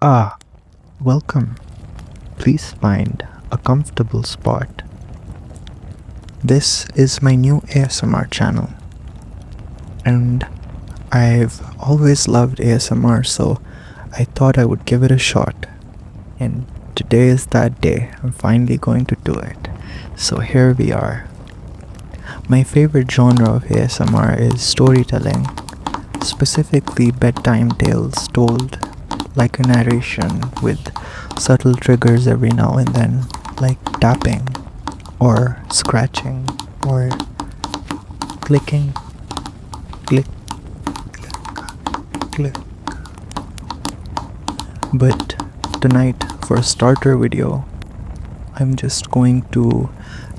Ah, welcome. Please find a comfortable spot. This is my new ASMR channel, and I've always loved ASMR, so I thought I would give it a shot. And today is that day. I'm finally going to do it. So here we are. My favorite genre of ASMR is storytelling, specifically bedtime tales told like a narration with subtle triggers every now and then, like tapping or scratching or clicking, click, click. But tonight, for a starter video, I'm just going to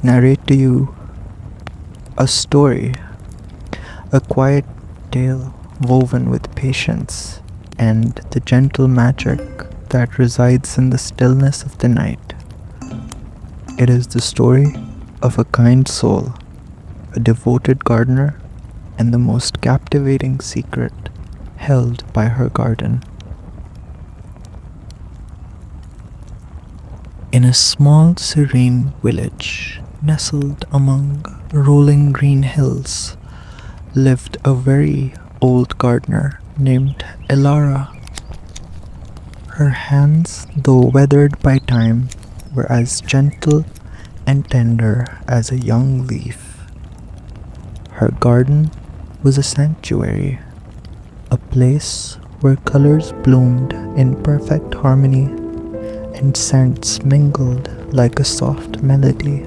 narrate to you a story, a quiet tale woven with patience and the gentle magic that resides in the stillness of the night. It is the story of a kind soul, a devoted gardener, and the most captivating secret held by her garden. In a small, serene village nestled among rolling green hills lived a very old gardener named Elara. Her hands, though weathered by time, were as gentle and tender as a young leaf. Her garden was a sanctuary, a place where colors bloomed in perfect harmony and scents mingled like a soft melody.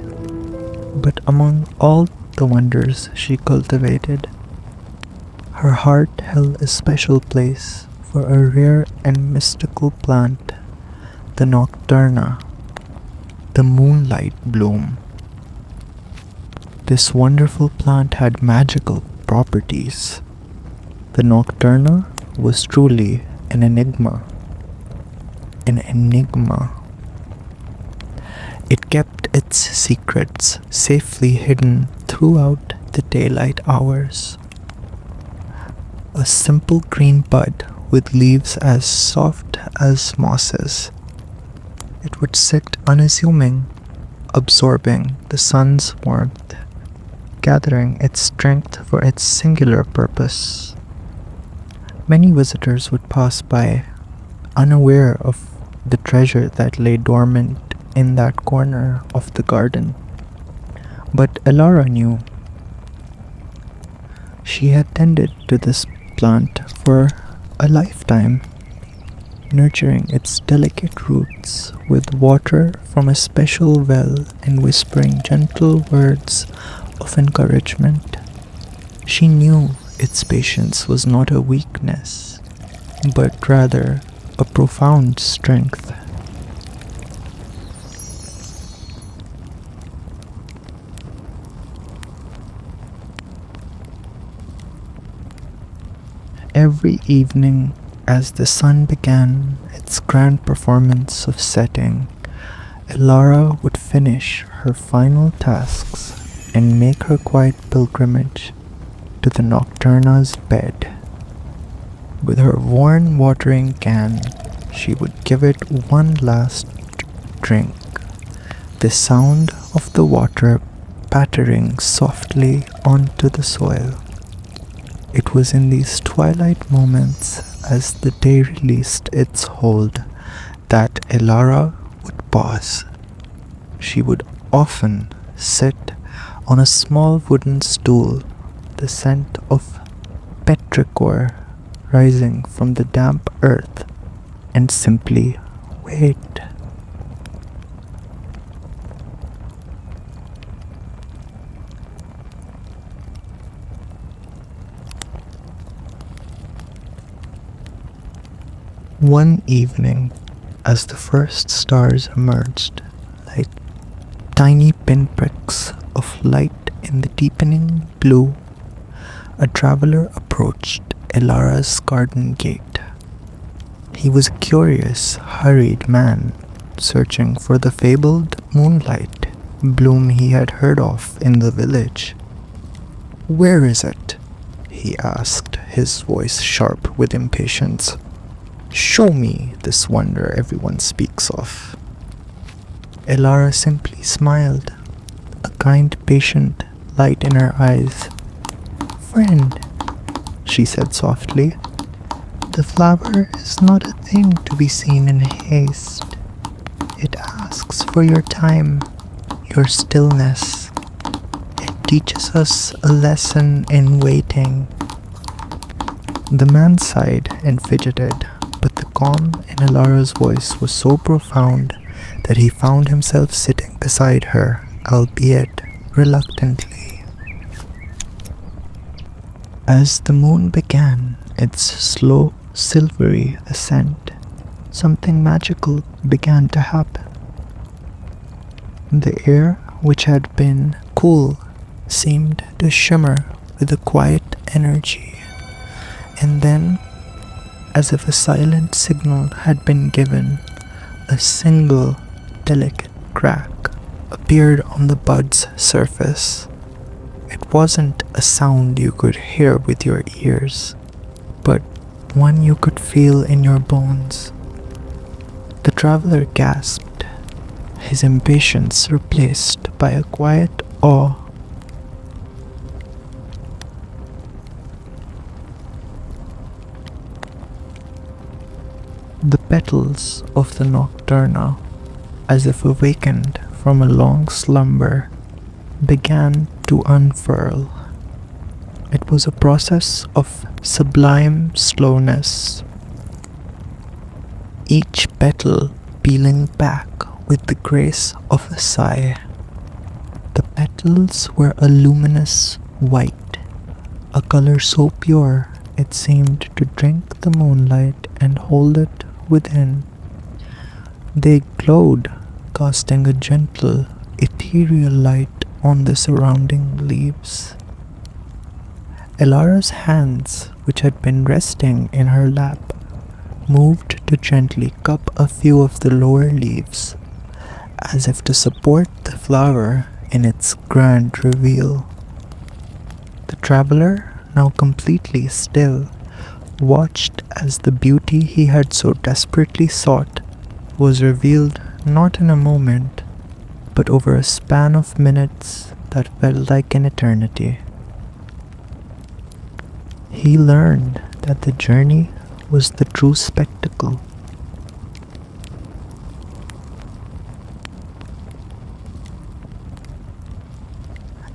But among all the wonders she cultivated, her heart held a special place for a rare and mystical plant, the nocturna, the moonlight bloom. This wonderful plant had magical properties. The nocturna was truly an enigma. An enigma. It kept its secrets safely hidden throughout the daylight hours. A simple green bud with leaves as soft as mosses. It would sit unassuming, absorbing the sun's warmth, gathering its strength for its singular purpose. Many visitors would pass by, unaware of the treasure that lay dormant in that corner of the garden. But Elara knew. She had tended to this plant for a lifetime, nurturing its delicate roots with water from a special well and whispering gentle words of encouragement. She knew its patience was not a weakness, but rather a profound strength. Every evening, as the sun began its grand performance of setting, Elara would finish her final tasks and make her quiet pilgrimage to the nocturna's bed. With her worn watering can, she would give it one last drink, the sound of the water pattering softly onto the soil. It was in these twilight moments, as the day released its hold, that Elara would pause. She would often sit on a small wooden stool, the scent of petrichor rising from the damp earth, and simply wait. One evening, as the first stars emerged, like tiny pinpricks of light in the deepening blue, a traveler approached Elara's garden gate. He was a curious, hurried man, searching for the fabled moonlight bloom he had heard of in the village. "Where is it?" he asked, his voice sharp with impatience. Show me this wonder everyone speaks of. Elara simply smiled, a kind, patient light in her eyes. Friend, she said softly, the flower is not a thing to be seen in haste. It asks for your time, your stillness. It teaches us a lesson in waiting. The man sighed and fidgeted, but the calm in Elara's voice was so profound that he found himself sitting beside her, albeit reluctantly. As the moon began its slow, silvery ascent, something magical began to happen. The air, which had been cool, seemed to shimmer with a quiet energy, and then, as if a silent signal had been given, a single delicate crack appeared on the bud's surface. It wasn't a sound you could hear with your ears, but one you could feel in your bones. The traveler gasped, his impatience replaced by a quiet awe. The petals of the nocturna, as if awakened from a long slumber, began to unfurl. It was a process of sublime slowness, each petal peeling back with the grace of a sigh. The petals were a luminous white, a color so pure it seemed to drink the moonlight and hold it within. They glowed, casting a gentle, ethereal light on the surrounding leaves. Elara's hands, which had been resting in her lap, moved to gently cup a few of the lower leaves, as if to support the flower in its grand reveal. The traveler, now completely still, watched as the beauty he had so desperately sought was revealed not in a moment, but over a span of minutes that felt like an eternity. He learned that the journey was the true spectacle.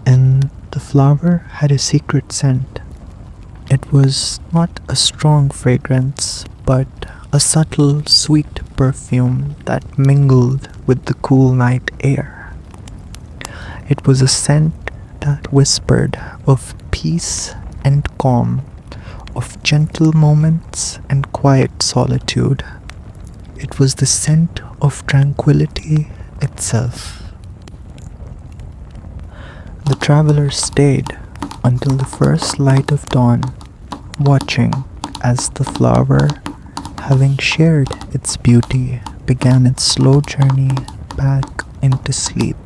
And the flower had a secret scent. It was not a strong fragrance, but a subtle, sweet perfume that mingled with the cool night air. It was a scent that whispered of peace and calm, of gentle moments and quiet solitude. It was the scent of tranquility itself. The traveler stayed until the first light of dawn, watching as the flower, having shared its beauty, began its slow journey back into sleep.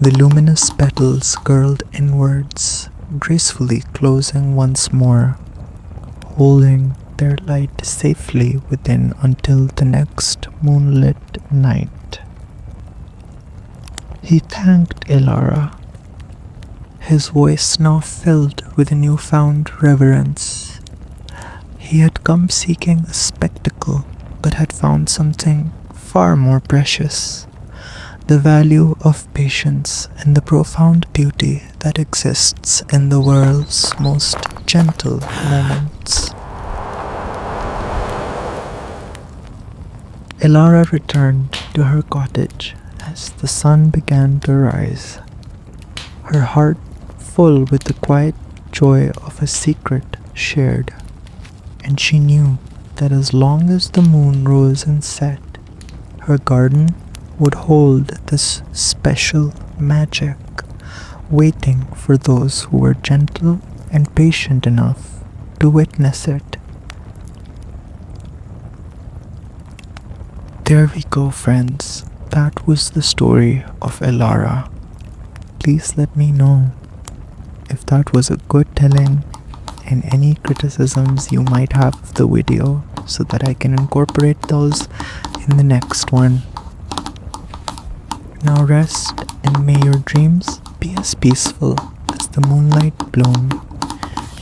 The luminous petals curled inwards, gracefully closing once more, holding their light safely within until the next moonlit night. He thanked Elara, his voice now filled with a newfound reverence. He had come seeking a spectacle, but had found something far more precious: the value of patience and the profound beauty that exists in the world's most gentle moments. Elara returned to her cottage as the sun began to rise, her heart full with the quiet joy of a secret shared, and she knew that as long as the moon rose and set, her garden would hold this special magic, waiting for those who were gentle and patient enough to witness it. There we go, friends. That was the story of Elara. Please let me know if that was a good telling, and any criticisms you might have of the video, so that I can incorporate those in the next one. Now rest, and may your dreams be as peaceful as the moonlight bloom,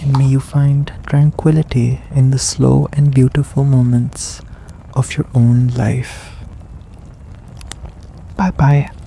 and may you find tranquility in the slow and beautiful moments of your own life. Bye bye.